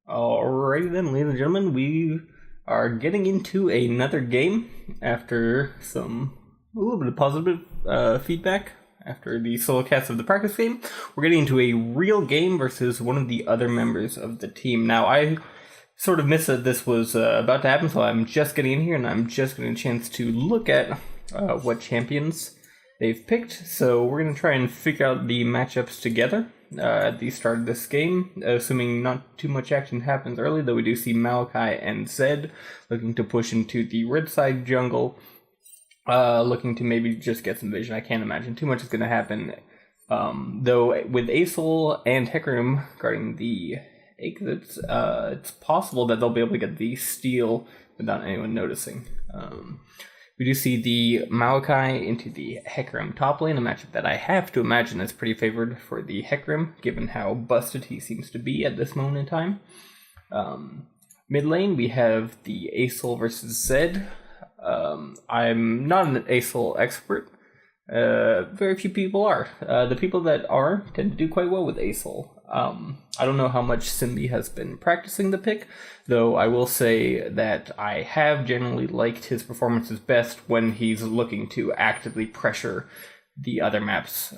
Alrighty then, ladies and gentlemen, we are getting into another game after a little bit of positive feedback after the solocast of the practice game. We're getting into a real game versus one of the other members of the team. Now, I sort of missed that this was about to happen, so I'm just getting in here and I'm just getting a chance to look at what champions they've picked. So we're going to try and figure out the matchups together at the start of this game, assuming not too much action happens early, though we do see Malachi and Zed looking to push into the red side jungle, looking to maybe just get some vision. I can't imagine too much is going to happen, though with Acel and Hecarim guarding the exits, it's possible that they'll be able to get the steal without anyone noticing. We do see the Malachi into the Hecarim top lane, a matchup that I have to imagine is pretty favored for the Hecarim, given how busted he seems to be at this moment in time. Mid lane, we have the Acel versus Zed. I'm not an Acel expert. Very few people are. The people that are tend to do quite well with Acel. I don't know how much Simbi has been practicing the pick, though I will say that I have generally liked his performances best when he's looking to actively pressure the other maps.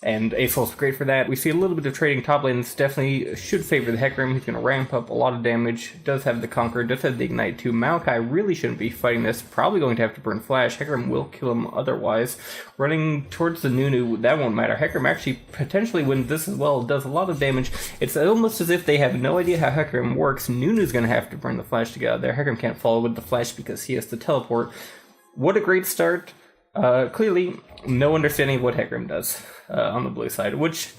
And Acel's great for that. We see a little bit of trading top lanes, definitely should favor the Hecarim. He's going to ramp up a lot of damage, does have the Conquer, does have the Ignite too. Malachi really shouldn't be fighting this, probably going to have to burn Flash. Hecarim will kill him otherwise. Running towards the Nunu, that won't matter. Hecarim actually potentially wins this as well, does a lot of damage. It's almost as if they have no idea how Hecarim works. Nunu's going to have to burn the Flash to get out there. Hecarim can't follow with the Flash because he has to teleport. What a great start. Clearly, no understanding of what Hecarim does on the blue side, which,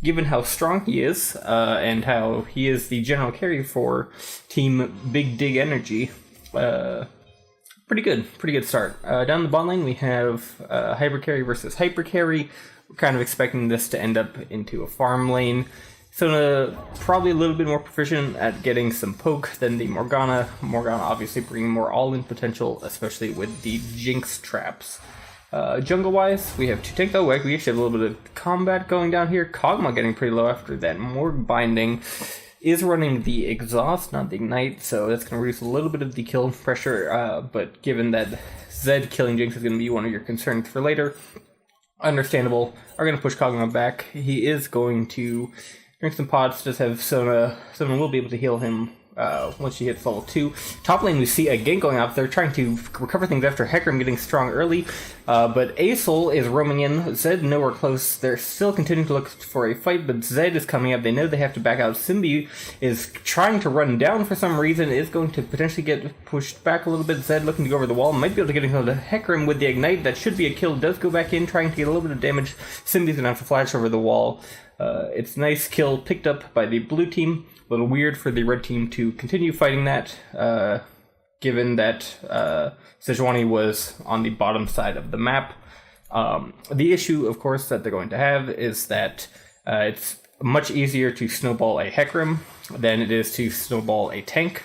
given how strong he is, and how he is the general carry for Team Big Dig Energy, pretty good start. Down the bot lane, we have Hyper Carry versus Hyper Carry. We're kind of expecting this to end up into a farm lane. Sona probably a little bit more proficient at getting some poke than the Morgana. Morgana obviously bringing more all-in potential, especially with the Jinx traps. Jungle-wise, we have 2 tank though. We actually have a little bit of combat going down here. Kog'Maw getting pretty low after that Morg binding. Is running the exhaust, not the ignite, so that's going to reduce a little bit of the kill pressure, but given that Zed killing Jinx is going to be one of your concerns for later, understandable. Are going to push Kog'Maw back. He is going to drink some pots, just have Sona will be able to heal him once she hits level 2. Top lane, we see a gank going up. They're trying to recover things after Hecarim getting strong early, but Acel is roaming in. Zed nowhere close. They're still continuing to look for a fight, but Zed is coming up. They know they have to back out. Simbi is trying to run down for some reason, is going to potentially get pushed back a little bit. Zed looking to go over the wall, might be able to get into Hecarim with the ignite. That should be a kill. Does go back in, trying to get a little bit of damage. Simbi's gonna have to flash over the wall. It's a nice kill picked up by the blue team. A little weird for the red team to continue fighting that, given that Sejuani was on the bottom side of the map. The issue, of course, that they're going to have is that it's much easier to snowball a Hecarim than it is to snowball a tank.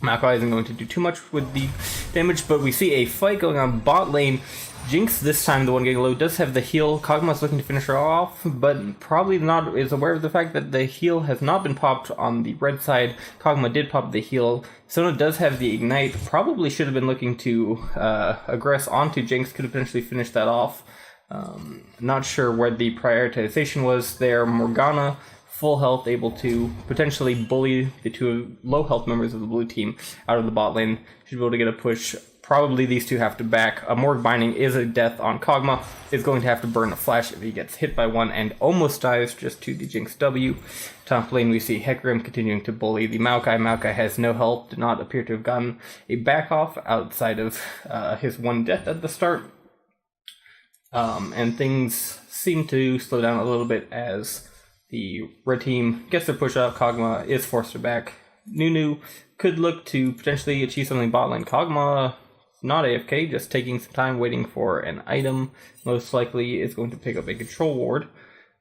Malachi isn't going to do too much with the damage, but we see a fight going on bot lane. Jinx, this time the one getting low, does have the heal. Kog'Maw's looking to finish her off, but probably not is aware of the fact that the heal has not been popped on the red side. Kog'Maw did pop the heal. Sona does have the ignite. Probably should have been looking to aggress onto Jinx. Could have potentially finished that off. Not sure where the prioritization was there. Morgana, full health, able to potentially bully the 2 low health members of the blue team out of the bot lane. Should be able to get a push. Probably these 2 have to back. A Morg binding is a death on Kog'Maw. Is going to have to burn a flash if he gets hit by one and almost dies just to the Jinx W. Top lane, we see Hecarim continuing to bully the Maokai. Maokai has no health, did not appear to have gotten a back off outside of his 1 death at the start. And things seem to slow down a little bit as the red team gets their push up. Kog'Maw is forced to back. Nunu could look to potentially achieve something bot lane. Kog'Maw not AFK, just taking some time waiting for an item. Most likely is going to pick up a control ward.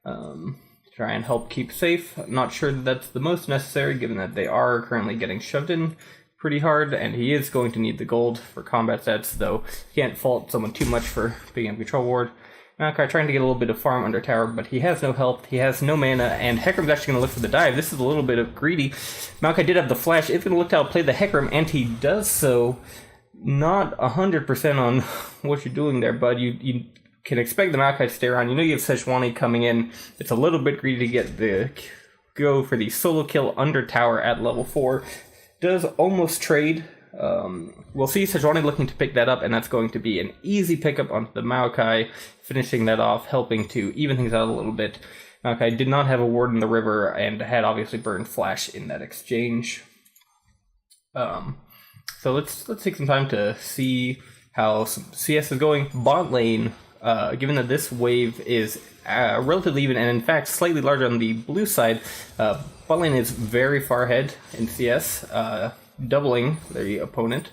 Try and help keep safe. Not sure that that's the most necessary, given that they are currently getting shoved in pretty hard, and he is going to need the gold for combat sets, though can't fault someone too much for picking up control ward. Maokai trying to get a little bit of farm under tower, but he has no health, he has no mana, and Hecarim's actually going to look for the dive. This is a little bit of greedy. Maokai did have the flash, is going to look to outplay the Hecarim, and he does so. Not 100% on what you're doing there, bud. You can expect the Maokai to stay around. You know you have Sejuani coming in. It's a little bit greedy to get the go for the solo kill under tower at level 4. Does almost trade. We'll see Sejuani looking to pick that up, and that's going to be an easy pickup onto the Maokai, finishing that off, helping to even things out a little bit. Maokai did not have a ward in the river, and had obviously burned flash in that exchange. So let's take some time to see how some CS is going. Bot lane, given that this wave is relatively even, and in fact slightly larger on the blue side, bot lane is very far ahead in CS, doubling the opponent.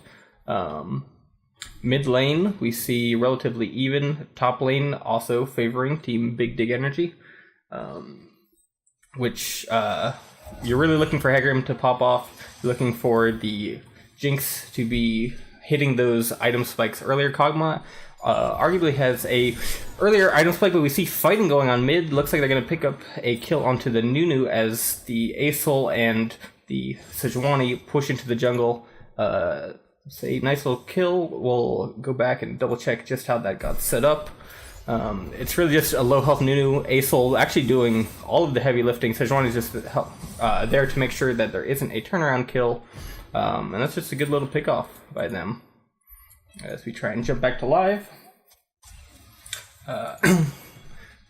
Mid lane, we see relatively even. Top lane also favoring Team Big Dig Energy, which you're really looking for Hecarim to pop off. You're looking for the Jinx to be hitting those item spikes earlier. Kog'Maw arguably has a earlier item spike, but we see fighting going on mid. Looks like they're going to pick up a kill onto the Nunu as the Asol and the Sejuani push into the jungle. It's a nice little kill. We'll go back and double check just how that got set up. It's really just a low health Nunu. Asol actually doing all of the heavy lifting. Sejuani's just there to make sure that there isn't a turnaround kill. And that's just a good little pick off by them. As we try and jump back to live.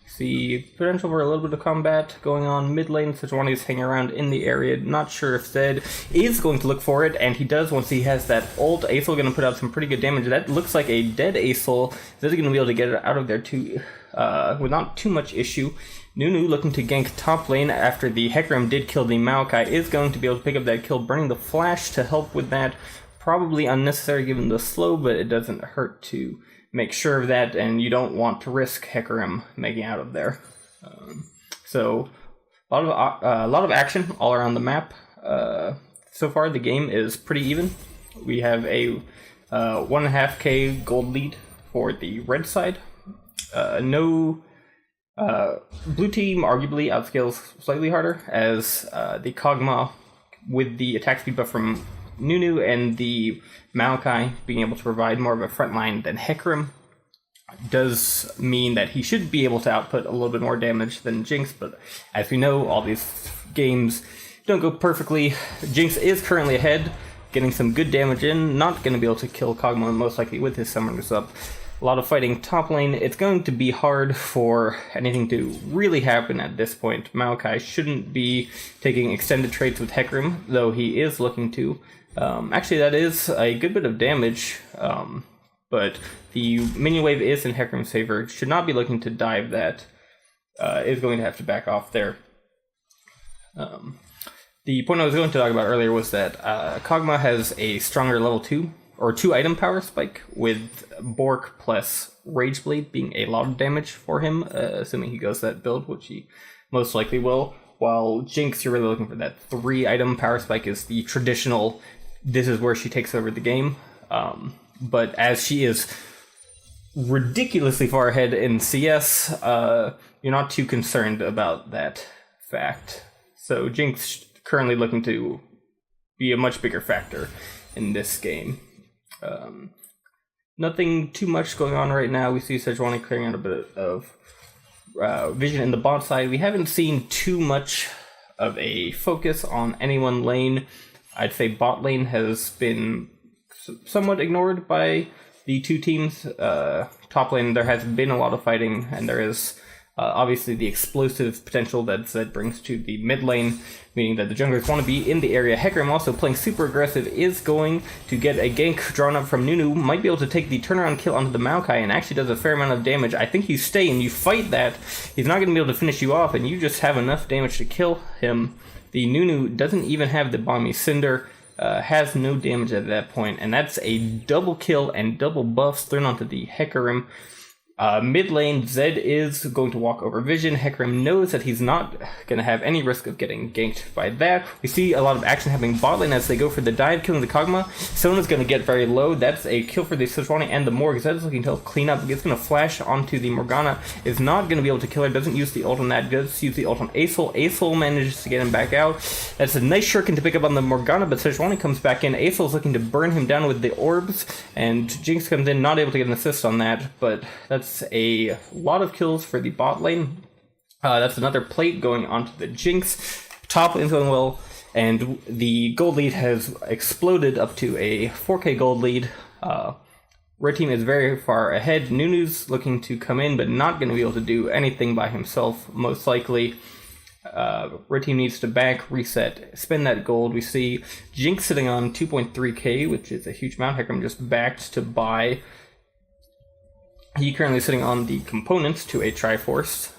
See potential for a little bit of combat going on mid lane. Sejuani is hanging around in the area. Not sure if Zed is going to look for it, and he does once he has that ult. Asol going to put out some pretty good damage. That looks like a dead Asol. Zed is going to be able to get it out of there too, with not too much issue. Nunu looking to gank top lane after the Hecarim did kill the Maokai is going to be able to pick up that kill, burning the flash to help with that. Probably unnecessary given the slow, but it doesn't hurt to make sure of that, and you don't want to risk Hecarim making out of there. So a lot of action all around the map. So far the game is pretty even. We have a 1.5k gold lead for the red side. Blue team arguably outscales slightly harder, as the Kog'Maw with the attack speed buff from Nunu and the Maokai being able to provide more of a front line than Hecarim does mean that he should be able to output a little bit more damage than Jinx, but as we know, all these games don't go perfectly. Jinx is currently ahead, getting some good damage in, not going to be able to kill Kog'Maw most likely with his summoners up. A lot of fighting top lane. It's going to be hard for anything to really happen at this point. Maokai shouldn't be taking extended trades with Hecarim, though he is looking to. Actually, that is a good bit of damage, but the minion wave is in Hecarim's favor. Should not be looking to dive that. Is going to have to back off there. The point I was going to talk about earlier was that Kog'Maw has a stronger level 2 or 2 item power spike, with Bork plus Rageblade being a lot of damage for him, assuming he goes that build, which he most likely will. While Jinx, you're really looking for that 3 item power spike, is the traditional, this is where she takes over the game. But as she is ridiculously far ahead in CS, you're not too concerned about that fact. So Jinx currently looking to be a much bigger factor in this game. Nothing too much going on right now. We see Sejuani clearing out a bit of vision in the bot side. We haven't seen too much of a focus on any one lane. I'd say bot lane has been somewhat ignored by the two teams. Top lane, there has been a lot of fighting, and there is obviously the explosive potential that Zed brings to the mid lane, meaning that the junglers want to be in the area. Hecarim, also playing super aggressive, is going to get a gank drawn up from Nunu, might be able to take the turnaround kill onto the Maokai, and actually does a fair amount of damage. I think you stay and you fight that, he's not going to be able to finish you off, and you just have enough damage to kill him. The Nunu doesn't even have the Balmy Cinder, has no damage at that point, and that's a double kill and double buffs thrown onto the Hecarim. Mid lane, Zed is going to walk over vision. Hecarim knows that he's not going to have any risk of getting ganked by that. We see a lot of action happening bot lane as they go for the dive, killing the Kog'Maw. Sona's going to get very low. That's a kill for the Sejuani and the Morg. Zed is looking to help clean up. It's going to flash onto the Morgana. Is not going to be able to kill her. Doesn't use the ult on that. Does use the ult on Aesol. Aesol manages to get him back out. That's a nice shuriken to pick up on the Morgana, but Sejuani comes back in. Aesol's looking to burn him down with the orbs, and Jinx comes in, not able to get an assist on that, but that's a lot of kills for the bot lane. That's another plate going onto the Jinx. Top lane's going well, and the gold lead has exploded up to a 4k gold lead. Red team is very far ahead. Nunu's looking to come in, but not going to be able to do anything by himself, most likely. Red team needs to back, reset, spend that gold. We see Jinx sitting on 2.3k, which is a huge amount. Hecarim just backed to buy. He currently sitting on the components to a Triforce.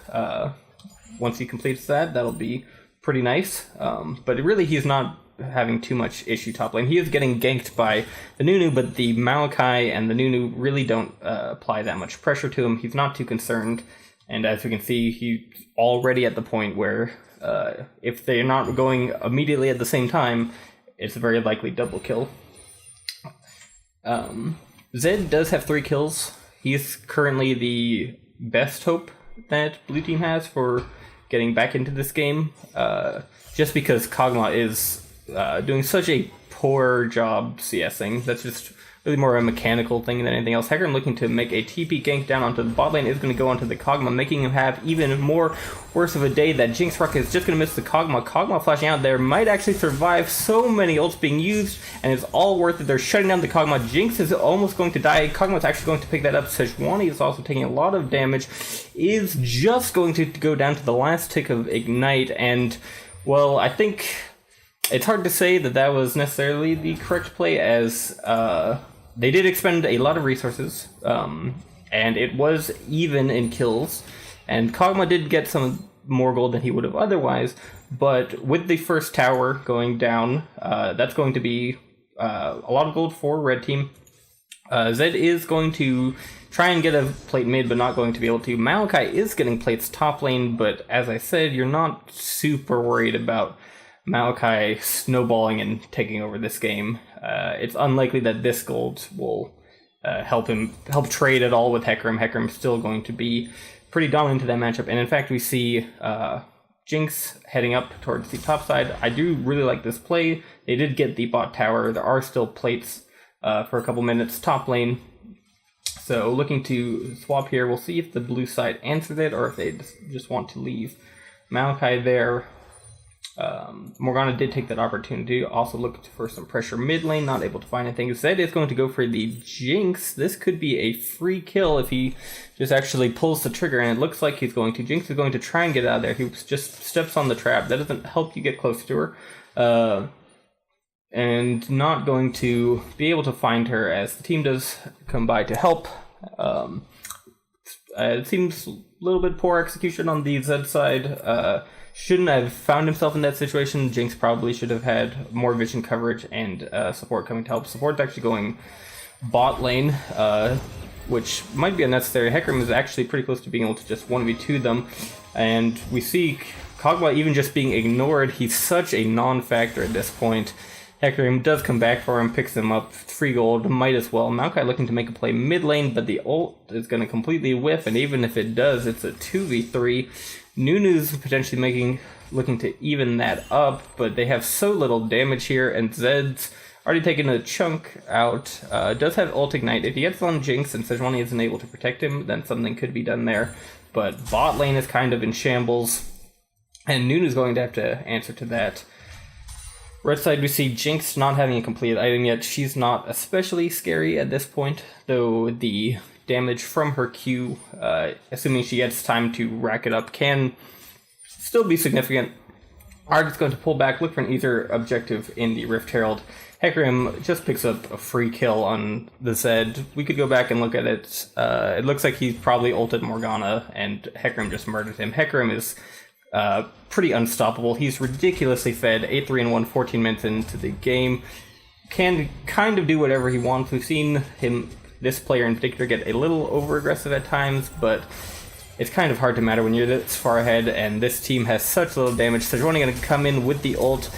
Once he completes that, that'll be pretty nice. But really, he's not having too much issue top lane. He is getting ganked by the Nunu, but the Maokai and the Nunu really don't apply that much pressure to him. He's not too concerned. And as we can see, he's already at the point where if they're not going immediately at the same time, it's a very likely double kill. Zed does have 3 kills. He's currently the best hope that blue team has for getting back into this game, just because Kog'Maw is doing such a poor job CSing. That's just really more a mechanical thing than anything else. Hecarim looking to make a TP gank down onto the bot lane is going to go onto the Kog'Maw, making him have even more worse of a day. That Jinx Rock is just going to miss the Kog'Maw. Kog'Maw flashing out there might actually survive. So many ults being used, and it's all worth it. They're shutting down the Kog'Maw. Jinx is almost going to die. Kog'Maw's actually going to pick that up. Sejuani is also taking a lot of damage. Is just going to go down to the last tick of Ignite, and, well, I think it's hard to say that that was necessarily the correct play, as they did expend a lot of resources, and it was even in kills, and Kog'Maw did get some more gold than he would have otherwise, but with the first tower going down, that's going to be a lot of gold for red team. Zed is going to try and get a plate mid, but not going to be able to. Maokai is getting plates top lane, but as I said, you're not super worried about Maokai snowballing and taking over this game. It's unlikely that this gold will help trade at all with Hecarim. Hecarim's still going to be pretty dominant to that matchup, and in fact we see Jinx heading up towards the top side. I do really like this play. They did get the bot tower. There are still plates for a couple minutes top lane, so looking to swap here. We'll see if the blue side answers it or if they just want to leave Maokai there. Morgana did take that opportunity, also looked for some pressure mid lane, not able to find anything. Zed is going to go for the Jinx. This could be a free kill if he just actually pulls the trigger, and it looks like he's going to. Jinx is going to try and get out of there. He just steps on the trap. That doesn't help you get close to her. And not going to be able to find her as the team does come by to help. It seems a little bit poor execution on the Zed side. Shouldn't have found himself in that situation. Jinx probably should have had more vision coverage and support coming to help. Support's actually going bot lane, which might be unnecessary. Hecarim is actually pretty close to being able to just 1v2 them. And we see Kog'Maw even just being ignored. He's such a non-factor at this point. Hecarim does come back for him, picks him up, free gold, might as well. Maokai looking to make a play mid lane, but the ult is going to completely whiff, and even if it does, it's a 2v3. Nunu's potentially looking to even that up, but they have so little damage here, and Zed's already taken a chunk out. Does have ult ignite. If he gets on Jinx and Sejuani isn't able to protect him, then something could be done there. But bot lane is kind of in shambles, and Nunu's going to have to answer to that. Red side, we see Jinx not having a completed item yet. She's not especially scary at this point, though the damage from her Q, assuming she gets time to rack it up, can still be significant. Arg is going to pull back, look for an easier objective in the Rift Herald. Hecarim just picks up a free kill on the Zed. We could go back and look at it. It looks like he's probably ulted Morgana, and Hecarim just murdered him. Hecarim is pretty unstoppable. He's ridiculously fed, 8-3-1, 14 minutes into the game. Can kind of do whatever he wants. We've seen him this player in particular get a little over-aggressive at times, but it's kind of hard to matter when you're this far ahead, and this team has such little damage. Sejuani going to come in with the ult.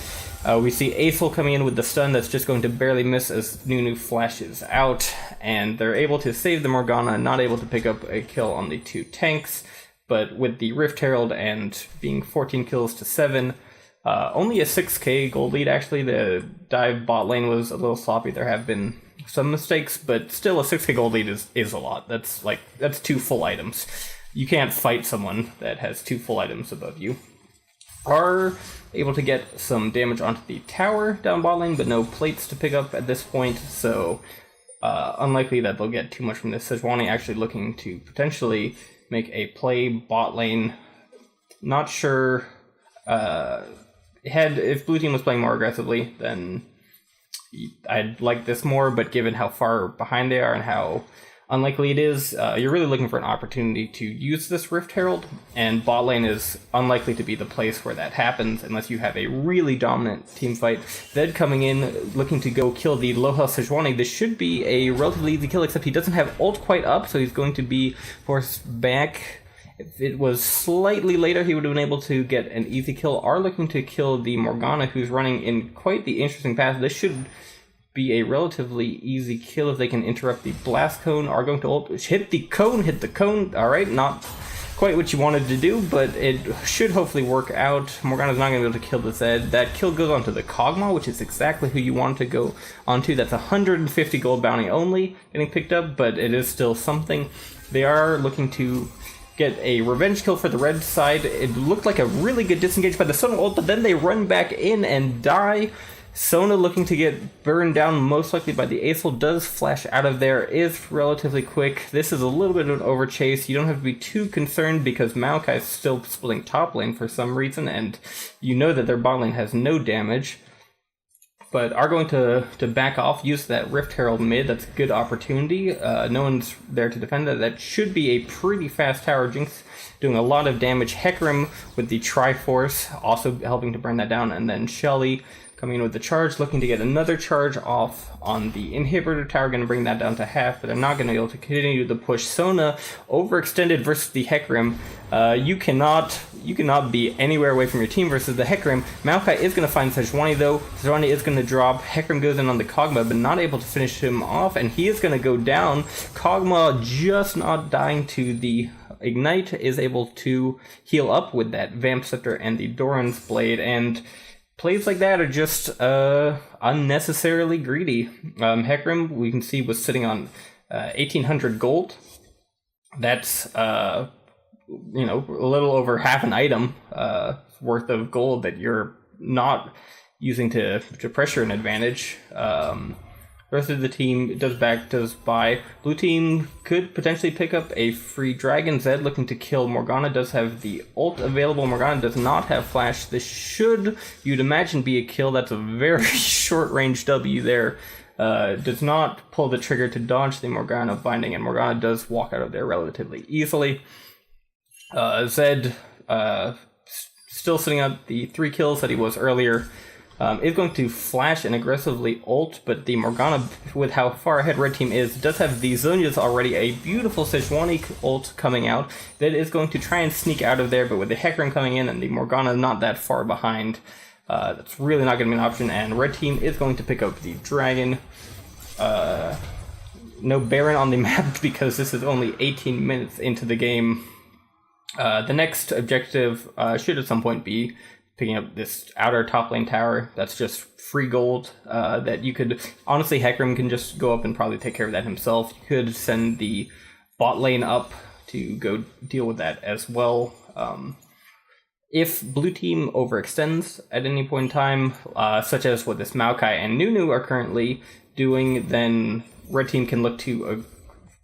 We see Aesol coming in with the stun that's just going to barely miss as Nunu flashes out, and they're able to save the Morgana, not able to pick up a kill on the 2 tanks, but with the Rift Herald and being 14 kills to 7, only a 6k gold lead actually. The dive bot lane was a little sloppy, there have been some mistakes, but still a 6k gold lead is a lot. That's 2 full items. You can't fight someone that has 2 full items above you. Are able to get some damage onto the tower down bot lane, but no plates to pick up at this point, so unlikely that they'll get too much from this. Sejuani actually looking to potentially make a play bot lane. Not sure. If blue team was playing more aggressively, then I'd like this more, but given how far behind they are and how unlikely it is, you're really looking for an opportunity to use this Rift Herald, and bot lane is unlikely to be the place where that happens unless you have a really dominant team fight. Zed coming in, looking to go kill the low health Sejuani. This should be a relatively easy kill, except he doesn't have ult quite up, so he's going to be forced back. If it was slightly later, he would have been able to get an easy kill. Are looking to kill the Morgana, who's running in quite the interesting path. This should be a relatively easy kill if they can interrupt the blast cone. Are going to ult, hit the cone. All right, not quite what you wanted to do, but it should hopefully work out. Morgana's not going to be able to kill the Zed. That kill goes onto the Kog'Maw, which is exactly who you want to go onto. That's 150 gold bounty only getting picked up, but it is still something. They are looking to get a revenge kill for the red side. It looked like a really good disengage by the Sona ult, but then they run back in and die. Sona looking to get burned down, most likely by the Aesol, does flash out of there, is relatively quick. This is a little bit of an overchase. You don't have to be too concerned because Maokai is still splitting top lane for some reason, and you know that their bot lane has no damage. But are going to back off, use that Rift Herald mid. That's a good opportunity. No one's there to defend that. That should be a pretty fast tower. Jinx doing a lot of damage. Hecarim with the Triforce also helping to burn that down, and then Shelly coming in with the charge, looking to get another charge off on the inhibitor tower, going to bring that down to half, but they're not going to be able to continue the push. Sona overextended versus the Hecarim. You cannot be anywhere away from your team versus the Hecarim. Maokai is going to find Sejuani though. Sejuani is going to drop. Hecarim goes in on the Kog'Maw, but not able to finish him off, and he is going to go down. Kog'Maw just not dying to the Ignite, is able to heal up with that Vamp Scepter and the Doran's Blade, and plays like that are just unnecessarily greedy. Hecarim, we can see, was sitting on 1,800 gold. That's a little over half an item worth of gold that you're not using to pressure an advantage. The rest of the team does buy. Blue team could potentially pick up a free dragon. Zed looking to kill Morgana, does have the ult available. Morgana does not have flash. This should, you'd imagine, be a kill. That's a very short range W there. Does not pull the trigger to dodge the Morgana binding, and Morgana does walk out of there relatively easily. Zed still sitting at the 3 kills that he was earlier. Is going to flash and aggressively ult, but the Morgana, with how far ahead red team is, does have the Zhonya's already, a beautiful Sejuani ult coming out that is going to try and sneak out of there, but with the Hecarim coming in and the Morgana not that far behind, that's really not going to be an option, and red team is going to pick up the dragon. No Baron on the map because this is only 18 minutes into the game. The next objective should at some point be picking up this outer top lane tower. That's just free gold that you could, honestly, Hecarim can just go up and probably take care of that himself. You could send the bot lane up to go deal with that as well. If blue team overextends at any point in time, such as what this Maokai and Nunu are currently doing, then red team can look to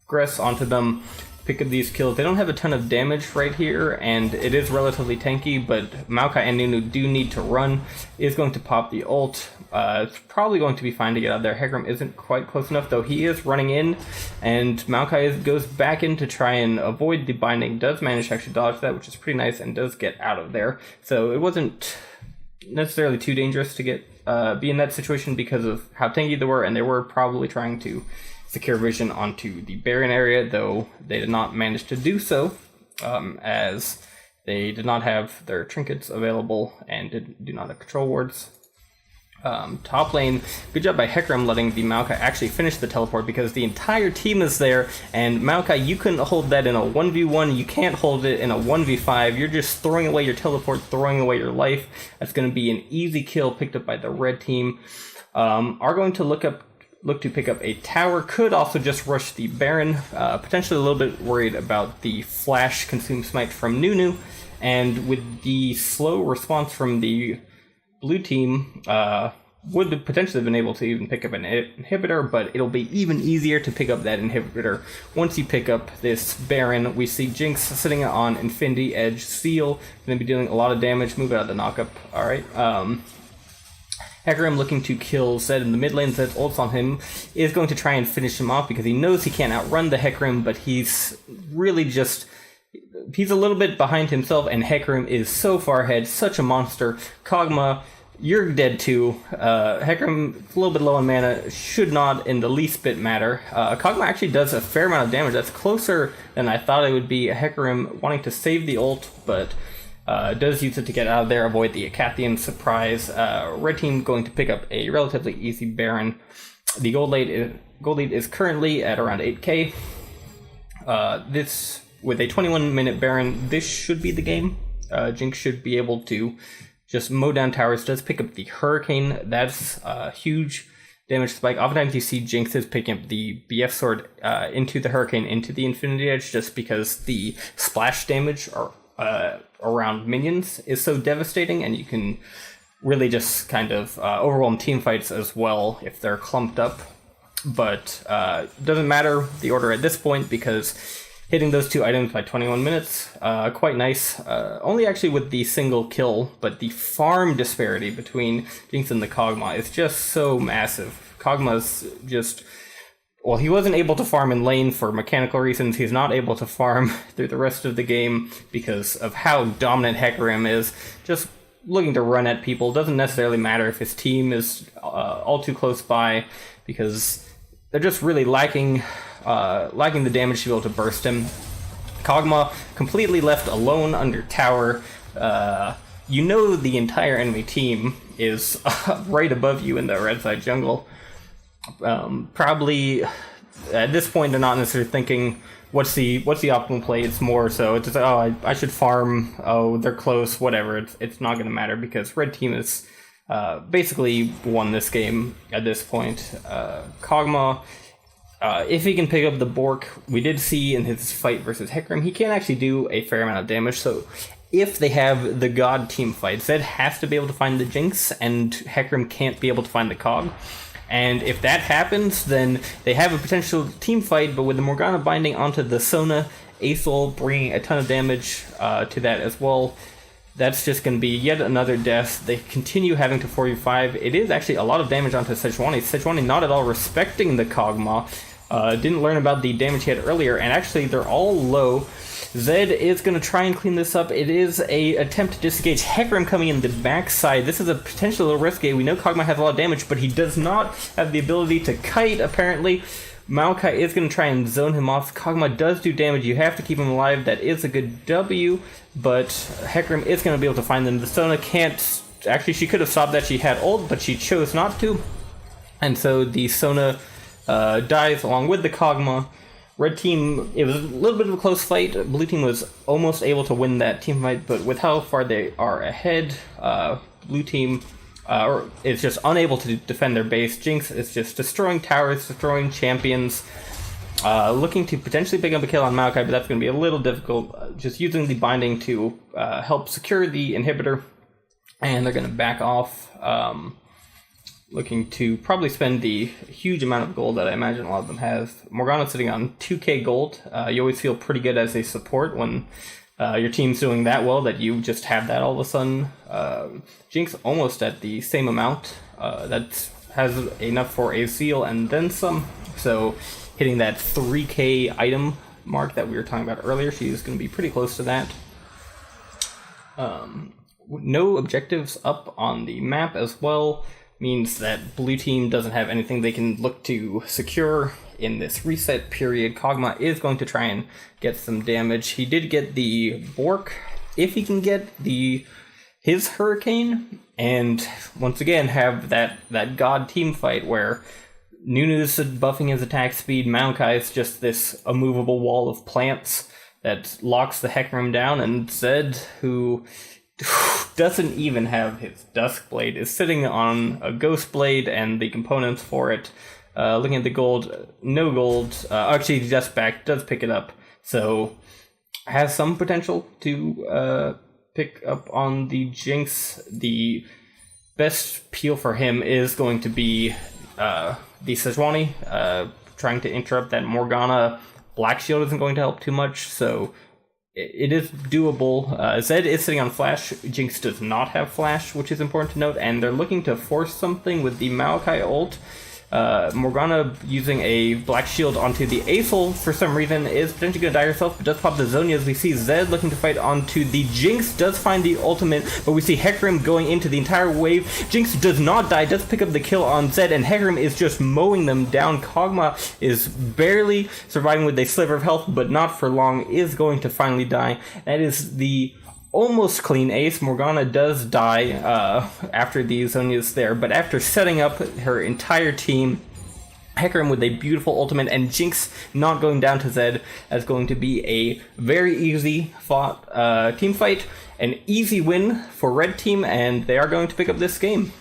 aggress onto them, pick up these kills. They don't have a ton of damage right here, and it is relatively tanky, but Maokai and Nunu do need to run. Is going to pop the ult. It's probably going to be fine to get out of there. Hecarim isn't quite close enough, though he is running in, and Maokai goes back in to try and avoid the binding. Does manage to actually dodge that, which is pretty nice, and does get out of there. So it wasn't necessarily too dangerous to get be in that situation because of how tanky they were, and they were probably trying to secure vision onto the Baron area, though they did not manage to do so, as they did not have their trinkets available and do not have control wards. Top lane, good job by Hecarim letting the Maokai actually finish the teleport, because the entire team is there, and Maokai, you couldn't hold that in a 1v1, you can't hold it in a 1v5, you're just throwing away your teleport, throwing away your life. That's going to be an easy kill picked up by the red team. Are going to look to pick up a tower, could also just rush the Baron, potentially a little bit worried about the flash consume smite from Nunu, and with the slow response from the blue team, would have potentially been able to even pick up an inhibitor, but it'll be even easier to pick up that inhibitor once you pick up this Baron. We see Jinx sitting on Infinity Edge Seal, going to be dealing a lot of damage. Move out of the knockup. Alright. Hecarim looking to kill Zed in the mid lane. Zed's ults on him is going to try and finish him off because he knows he can't outrun the Hecarim, but he's really just... he's a little bit behind himself, and Hecarim is so far ahead, such a monster. Kog'Maw, you're dead too. Hecarim, a little bit low on mana, should not in the least bit matter. Kog'Maw actually does a fair amount of damage. That's closer than I thought it would be. Hecarim wanting to save the ult, but does use it to get out of there, avoid the Acathian surprise. Red team going to pick up a relatively easy Baron. The gold lead is currently at around 8k. With a 21-minute Baron, this should be the game. Jinx should be able to just mow down towers. Does pick up the Hurricane. That's a huge damage spike. Oftentimes you see Jinxes picking up the BF Sword into the Hurricane, into the Infinity Edge, just because the splash damage around minions is so devastating, and you can really just kind of overwhelm team fights as well if they're clumped up. But doesn't matter the order at this point, because hitting those two items by 21 minutes, quite nice. Only actually with the single kill, but the farm disparity between Jinx and the Kog'Maw is just so massive. Kog'Maw's just... well, he wasn't able to farm in lane for mechanical reasons. He's not able to farm through the rest of the game because of how dominant Hecarim is. Just looking to run at people. Doesn't necessarily matter if his team is all too close by, because they're just really lacking the damage to be able to burst him. Kog'Maw completely left alone under tower. You know the entire enemy team is right above you in the red side jungle. Probably at this point they're not necessarily thinking what's the optimal play. It's more so it's just, oh, I should farm, oh, they're close, whatever. It's not going to matter, because red team is basically won this game at this point. Kog'Maw, if he can pick up the Bork, we did see in his fight versus Hecarim, he can actually do a fair amount of damage. So if they have the God team fight, Zed has to be able to find the Jinx, and Hecarim can't be able to find the Cog. And if that happens, then they have a potential team fight, but with the Morgana binding onto the Sona, Aesol bringing a ton of damage to that as well, that's just going to be yet another death. They continue having to 4v5. It is actually a lot of damage onto Sejuani. Sejuani not at all respecting the Kog'Maw. Didn't learn about the damage he had earlier, and actually they're all low. Zed is going to try and clean this up. It is a attempt to disengage. Hecarim coming in the backside. This is a potential little risky. We know Kog'Maw has a lot of damage, but he does not have the ability to kite, apparently. Maokai is going to try and zone him off. Kog'Maw does do damage. You have to keep him alive. That is a good W, but Hecarim is going to be able to find them. The Sona can't... actually, she could have stopped that. She had ult, but she chose not to. And so the Sona dies along with the Kog'Maw. Red team, it was a little bit of a close fight. Blue team was almost able to win that team fight, but with how far they are ahead, blue team is just unable to defend their base. Jinx is just destroying towers, destroying champions, looking to potentially pick up a kill on Maokai, but that's going to be a little difficult. Just using the binding to help secure the inhibitor, and they're going to back off. Looking to probably spend the huge amount of gold that I imagine a lot of them have. Morgana sitting on 2k gold. You always feel pretty good as a support when your team's doing that well that you just have that all of a sudden. Jinx almost at the same amount. That has enough for a seal and then some. So hitting that 3k item mark that we were talking about earlier, she's going to be pretty close to that. No objectives up on the map as well. Means that blue team doesn't have anything they can look to secure in this reset period, Kog'Maw is going to try and get some damage. He did get the Bork, if he can get his Hurricane, and once again have that God team fight where Nunu's buffing his attack speed, Maokai is just this immovable wall of plants that locks the Hecarim down, and Zed, who doesn't even have his Duskblade, is sitting on a Ghost Blade and the components for it. Looking at the gold, no gold. Actually, Duskback does pick it up, so has some potential to pick up on the Jinx. The best peel for him is going to be the Sejuani, trying to interrupt that Morgana. Black Shield isn't going to help too much, so it is doable. Zed is sitting on Flash. Jinx does not have Flash, which is important to note, and they're looking to force something with the Maokai ult. Morgana using a Black Shield onto the Aesol for some reason is potentially going to die herself, but does pop the Zhonya as we see Zed looking to fight onto the Jinx, does find the ultimate, but we see Hecarim going into the entire wave. Jinx does not die, does pick up the kill on Zed, and Hecarim is just mowing them down. Kog'Maw is barely surviving with a sliver of health, but not for long, is going to finally die. That is the almost clean ace. Morgana does die after the Zhonya's there, but after setting up her entire team, Hecarim with a beautiful ultimate, and Jinx not going down to Zed, as going to be a very easy fought team fight. An easy win for Red Team, and they are going to pick up this game.